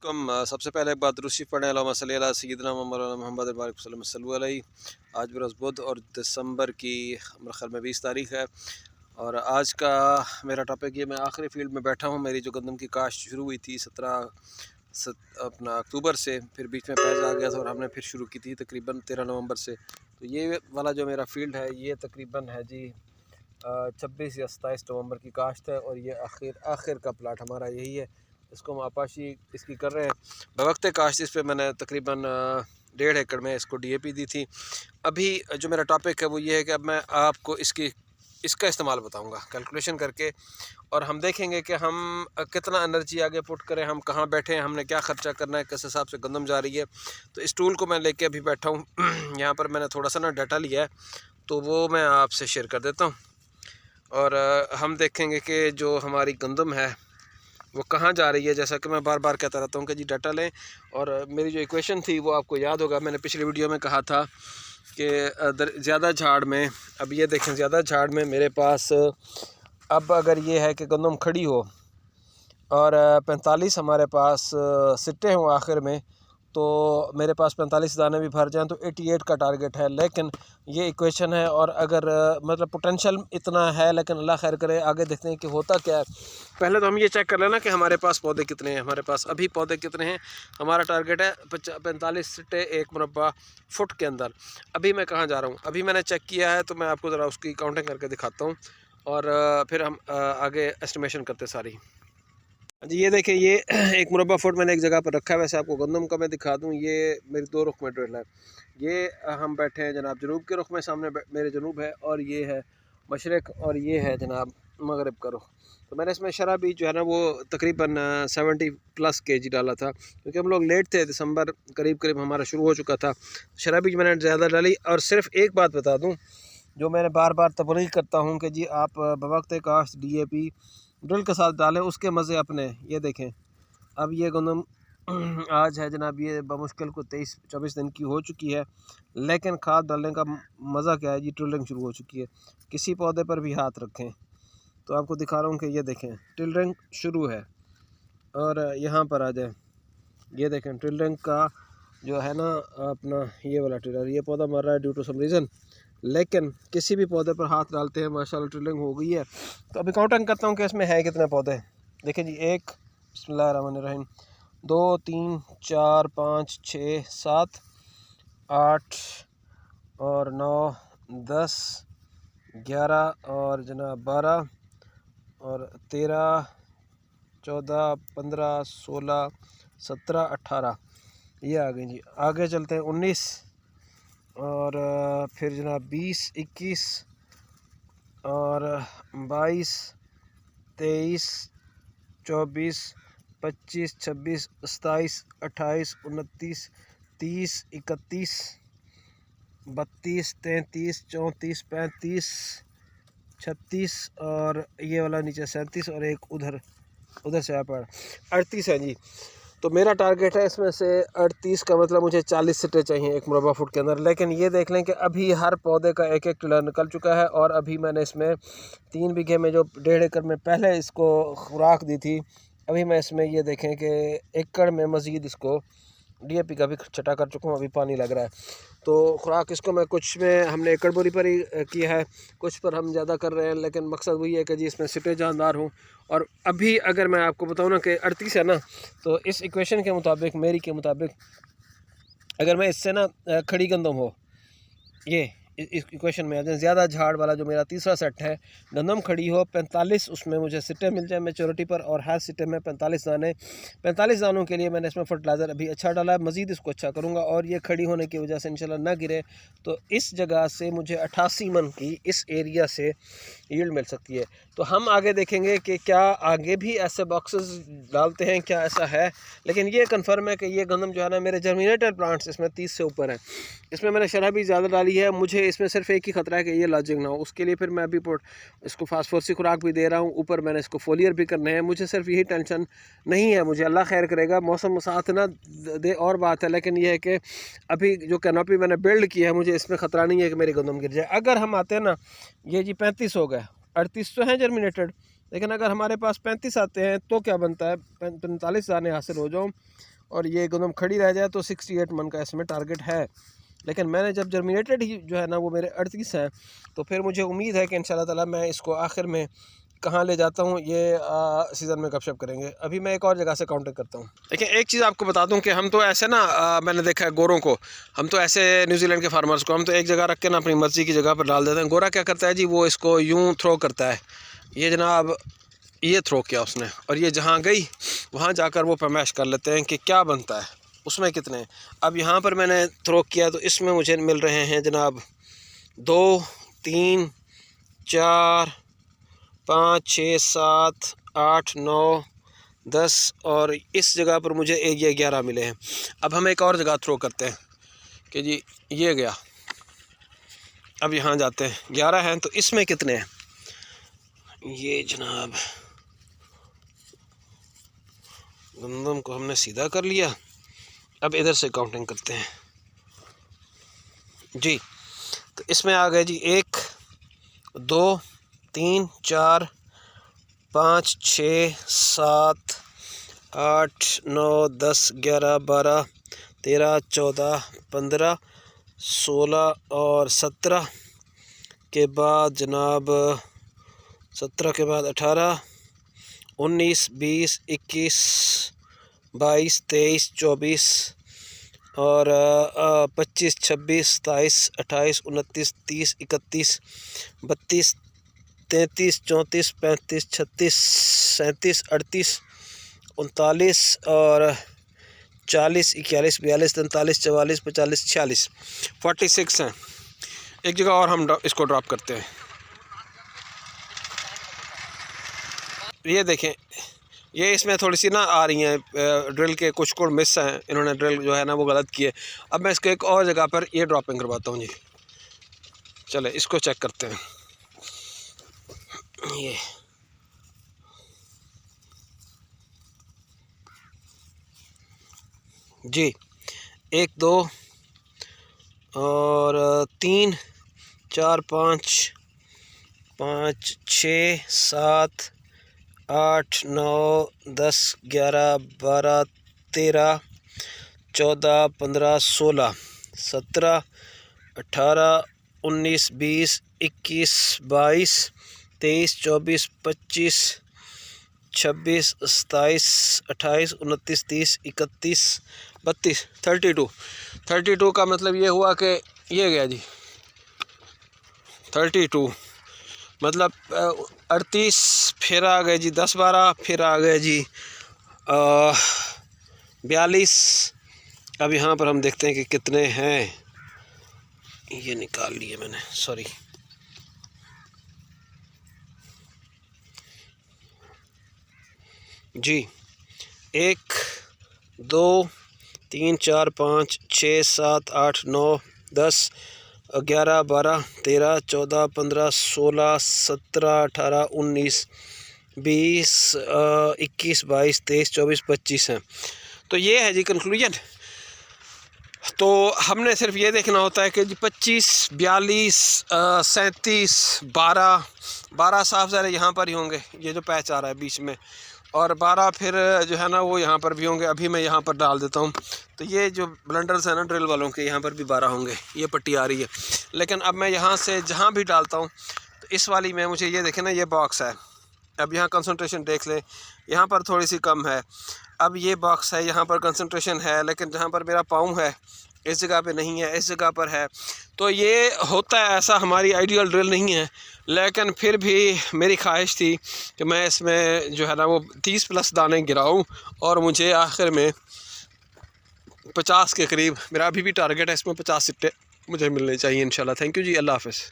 सबसे पहले एक बात दुरूद पढ़ें अल्लाहुम्मा सल्ली अला सय्यिदिना मुहम्मद बारिक वसल्लम सल्लल्लाहु अलैहि। आज बरोज़ बुध और दिसंबर की मेरे ख़्याल में 20 तारीख़ है। और आज का मेरा टॉपिक ये, मैं आखिरी फील्ड में बैठा हूँ। मेरी जो गंदम की काश्त शुरू हुई थी 17 अक्टूबर से, फिर बीच में पैज़ आ गया था और हमने फिर शुरू की थी तकरीबन 13 नवंबर से। तो ये वाला जो मेरा फील्ड है ये तकरीबन है जी 26 या 27 नवंबर की काश्त है। और ये आखिर का प्लाट हमारा यही है। इसको हम आपाशी इसकी कर रहे हैं बवक्त काश्त। इस पर मैंने तकरीबन 1.5 एकड़ में इसको DAP दी थी। अभी जो मेरा टॉपिक है वो ये है कि अब मैं आपको इसका इस्तेमाल बताऊंगा कैलकुलेशन करके, और हम देखेंगे कि हम कितना एनर्जी आगे पुट करें, हम कहाँ बैठे हैं, हमने क्या ख़र्चा करना है, किस हिसाब से गंदम जा रही है। तो इस टूल को मैं लेके अभी बैठा हूँ। यहाँ पर मैंने थोड़ा सा डाटा लिया है, तो वो मैं आपसे शेयर कर देता हूँ। और हम देखेंगे कि जो हमारी गंदम है वो कहाँ जा रही है। जैसा कि मैं बार बार कहता रहता हूँ कि जी डाटा लें। और मेरी जो इक्वेशन थी वो आपको याद होगा, मैंने पिछली वीडियो में कहा था कि ज़्यादा झाड़ में, अब ये देखें, ज़्यादा झाड़ में मेरे पास अब अगर ये है कि गंदम खड़ी हो और 45 हमारे पास सिट्टे हों आखिर में, तो मेरे पास 45 दाने भी भर जाएं तो 88 का टारगेट है। लेकिन ये इक्वेशन है, और अगर मतलब पोटेंशियल इतना है, लेकिन अल्लाह खैर करे। आगे देखते हैं कि होता क्या है। पहले तो हम ये चेक कर लेना कि हमारे पास पौधे कितने हैं। हमारे पास अभी पौधे कितने हैं? हमारा टारगेट है 45 सिट्टे 1 मुरब्बा फुट के अंदर। अभी मैं कहाँ जा रहा हूँ, अभी मैंने चेक किया है, तो मैं आपको ज़रा उसकी काउंटिंग करके दिखाता हूँ और फिर हम आगे एस्टिमेशन करते सारी। जी ये देखिए, ये 1 मुरब्बा फुट मैंने एक जगह पर रखा है। वैसे आपको गंदम का मैं दिखा दूं, ये मेरी 2 रुख में ड्रिल है। ये हम बैठे हैं जनाब जनूब के रुख में, सामने मेरे जनूब है, और ये है मशरक़, और ये है जनाब मगरब का रुख। तो मैंने इसमें शरा बीज जो है ना वो तकरीबन 70+ kg डाला था, क्योंकि हम लोग लेट थे। दिसंबर करीब करीब हमारा शुरू हो चुका था। शरा बीज मैंने ज़्यादा डाली। और सिर्फ एक बात बता दूँ, जो मैंने बार बार तबलीग करता हूँ कि जी आप बवक्त काश्त DAP ड्रिल के साथ डालें, उसके मज़े अपने। ये देखें, अब ये गंदम आज है जनाब, ये बमुश्किल को 23-24 दिन की हो चुकी है, लेकिन खाद डालने का मज़ा क्या है जी, टिल्डरिंग शुरू हो चुकी है। किसी पौधे पर भी हाथ रखें तो आपको दिखा रहा हूँ कि ये देखें टिल्डरिंग शुरू है। और यहाँ पर आ जाए, ये देखें टिल्डरिंग का जो है ना अपना ये वाला टिल्डर, ये पौधा मर रहा है ड्यू टू सम रीज़न, लेकिन किसी भी पौधे पर हाथ डालते हैं माशाल्लाह टिल्डरिंग हो गई है। तो अभी काउंटिंग करता हूँ कि इसमें है कितने पौधे। देखिए जी, 1, बिस्मिल्लाहिर्रहमानिर्रहीम, 2, 3, 4, 5, 6, 7, 8 और 9, 10, 11 और जनाब 12 और 13, 14, 15, 16, 17, 18, ये आ गई जी। आगे चलते हैं 19 और फिर जनाब 20, 21 और 22, 23, 24, 25, 26, 27, 28, 29, 30, 31, 32, 33, 34, 35, 36 और ये वाला नीचे 37 और एक उधर से आप 38 है जी। तो मेरा टारगेट है इसमें से 38 का, मतलब मुझे 40 सिट्टे चाहिए 1 मुरब्बा फुट के अंदर। लेकिन ये देख लें कि अभी हर पौधे का 1-1 टिल्डर निकल चुका है। और अभी मैंने इसमें 3 बीघे में जो 1.5 एकड़ में पहले इसको खुराक दी थी, अभी मैं इसमें ये देखें कि एकड़ में मज़ीद इसको DAP का भी छटा कर चुका हूँ। अभी पानी लग रहा है, तो खुराक इसको मैं कुछ में हमने एकड़ बोरी पर ही किया है, कुछ पर हम ज़्यादा कर रहे हैं। लेकिन मकसद वही है कि जी इसमें सिटे जानदार हों। और अभी अगर मैं आपको बताऊँ ना कि 38 है ना, तो इस इक्वेशन के मुताबिक, मेरी के मुताबिक, अगर मैं इससे ना खड़ी गंदम हो, ये इस इक्वेशन में आ जाए, ज़्यादा झाड़ वाला जो मेरा तीसरा सेट है, गंदम खड़ी हो 45, उसमें मुझे सिट्टे मिल जाए मेच्योरिटी पर, और हर सिट्टे में 45 दाने। 45 दानों के लिए मैंने इसमें फर्टिलाइज़र अभी अच्छा डाला है, मज़ीद इसको अच्छा करूँगा। और ये खड़ी होने की वजह से इंशाल्लाह ना गिरे, तो इस जगह से मुझे 88 मन की इस एरिया से यील्ड मिल सकती है। तो हम आगे देखेंगे कि क्या आगे भी ऐसे बॉक्सेस डालते हैं, क्या ऐसा है। लेकिन ये कन्फर्म है कि ये गंदम जो है ना, मेरे जर्मिनेटर प्लांट्स इसमें 30 से ऊपर है। इसमें मैंने शरा भी ज़्यादा डाली है। मुझे इसमें सिर्फ एक ही ख़तरा है कि ये लॉजिंग ना हो। उसके लिए फिर मैं अभी इसको फास्फोरस की खुराक भी दे रहा हूँ, ऊपर मैंने इसको फोलियर भी करने हैं। मुझे सिर्फ यही टेंशन नहीं है, मुझे अल्लाह खैर करेगा, मौसम साथ ना दे और बात है। लेकिन यह है कि अभी जो कैनोपी मैंने बिल्ड की है, मुझे इसमें ख़तरा नहीं है कि मेरी गंदम गिर जाए। अगर हम आते हैं ना, ये जी 35 हो गए, 38 तो हैं जर्मिनेटेड, लेकिन अगर हमारे पास 35 आते हैं तो क्या बनता है, 45 दाने हासिल हो जाऊँ और ये गंदम खड़ी रह जाए तो 68 मन का इसमें टारगेट है। लेकिन मैंने जब जर्मिनेटेड ही जो है ना वो मेरे 38 हैं, तो फिर मुझे उम्मीद है कि इंशाल्लाह ताला मैं इसको आखिर में कहाँ ले जाता हूँ ये सीज़न में गपशप करेंगे। अभी मैं एक और जगह से काउंटर करता हूँ। देखिए एक चीज़ आपको बता दूँ कि हम तो ऐसे ना मैंने देखा है गोरों को, हम तो ऐसे न्यूजीलैंड के फार्मर्स को हम तो एक जगह रख के ना अपनी मर्ज़ी की जगह पर डाल देते हैं। गोरा क्या करता है जी, वो इसको यूँ थ्रो करता है, ये जनाब ये थ्रो किया उसने, और ये जहाँ गई वहाँ जाकर वो पैमाइश कर लेते हैं कि क्या बनता है, उसमें कितने। अब यहाँ पर मैंने थ्रो किया तो इसमें मुझे मिल रहे हैं जनाब 2 3 4 5 6 7 8 9 10 और इस जगह पर मुझे ये 11 मिले हैं। अब हम एक और जगह थ्रो करते हैं कि जी ये गया, अब यहाँ जाते हैं 11 हैं, तो इसमें कितने हैं, ये जनाब गंदम को हमने सीधा कर लिया। अब इधर से काउंटिंग करते हैं जी, तो इसमें आ गए जी 1 2 3 4 5 6 7 8 9 10 11 12 13 14 15 16 और 17 के बाद जनाब 17 के बाद 18 19 20 21 22 23 24 और 25 26 27 28 29 30 31 32 33 34 35 36 37 38 39 और 40 41 42 43 44 45 46 46 हैं। एक जगह और हम इसको ड्रॉप करते हैं। ये देखें, ये इसमें थोड़ी सी ना आ रही हैं ड्रिल के कुछ कोड मिस हैं, इन्होंने ड्रिल जो है ना वो गलत किए। अब मैं इसको एक और जगह पर ये ड्रॉपिंग करवाता हूँ जी। चले इसको चेक करते हैं। ये जी 1 2 और 3 4 5 5 6 7 8 9 10 11 12 13 14 15 16 17 18 19 20 21 22 23 24 25 26 27 28 29 30 31 32 32 का मतलब ये हुआ कि ये गया जी 32 मतलब 38, फिर आ गए जी 10 12, फिर आ गए जी 42। अब यहाँ पर हम देखते हैं कि कितने हैं, ये निकाल लिए मैंने, सॉरी जी 1 2 3 4 5 6 7 8 9 10 11 12 13 14 15 16 17 18 19 20 21 22 23 24 25 हैं। तो ये है जी कंक्लूजन। तो हमने सिर्फ ये देखना होता है कि जी 25 42 37 12 साफ ज़रा यहाँ पर ही होंगे, ये जो पैच आ रहा है बीच में, और 12 फिर जो है ना वो यहाँ पर भी होंगे। अभी मैं यहाँ पर डाल देता हूँ, तो ये जो ब्लंडर्स हैं ना ड्रिल वालों के, यहाँ पर भी 12 होंगे, ये पट्टी आ रही है। लेकिन अब मैं यहाँ से जहाँ भी डालता हूँ तो इस वाली में मुझे ये देखें ना, ये बॉक्स है, अब यहाँ कंसंट्रेशन देख लें, यहाँ पर थोड़ी सी कम है। अब ये बॉक्स है, यहाँ पर कंसंट्रेशन है, लेकिन जहाँ पर मेरा पाँव है इस जगह पे नहीं है, इस जगह पर है। तो ये होता है ऐसा, हमारी आइडियल ड्रिल नहीं है, लेकिन फिर भी मेरी ख्वाहिश थी कि मैं इसमें जो है ना वो 30+ दाने गिराऊं और मुझे आखिर में 50 के करीब, मेरा अभी भी टारगेट है इसमें 50 सिट्टे मुझे मिलने चाहिए इंशाल्लाह। थैंक यू जी, अल्लाह हाफ़िज़।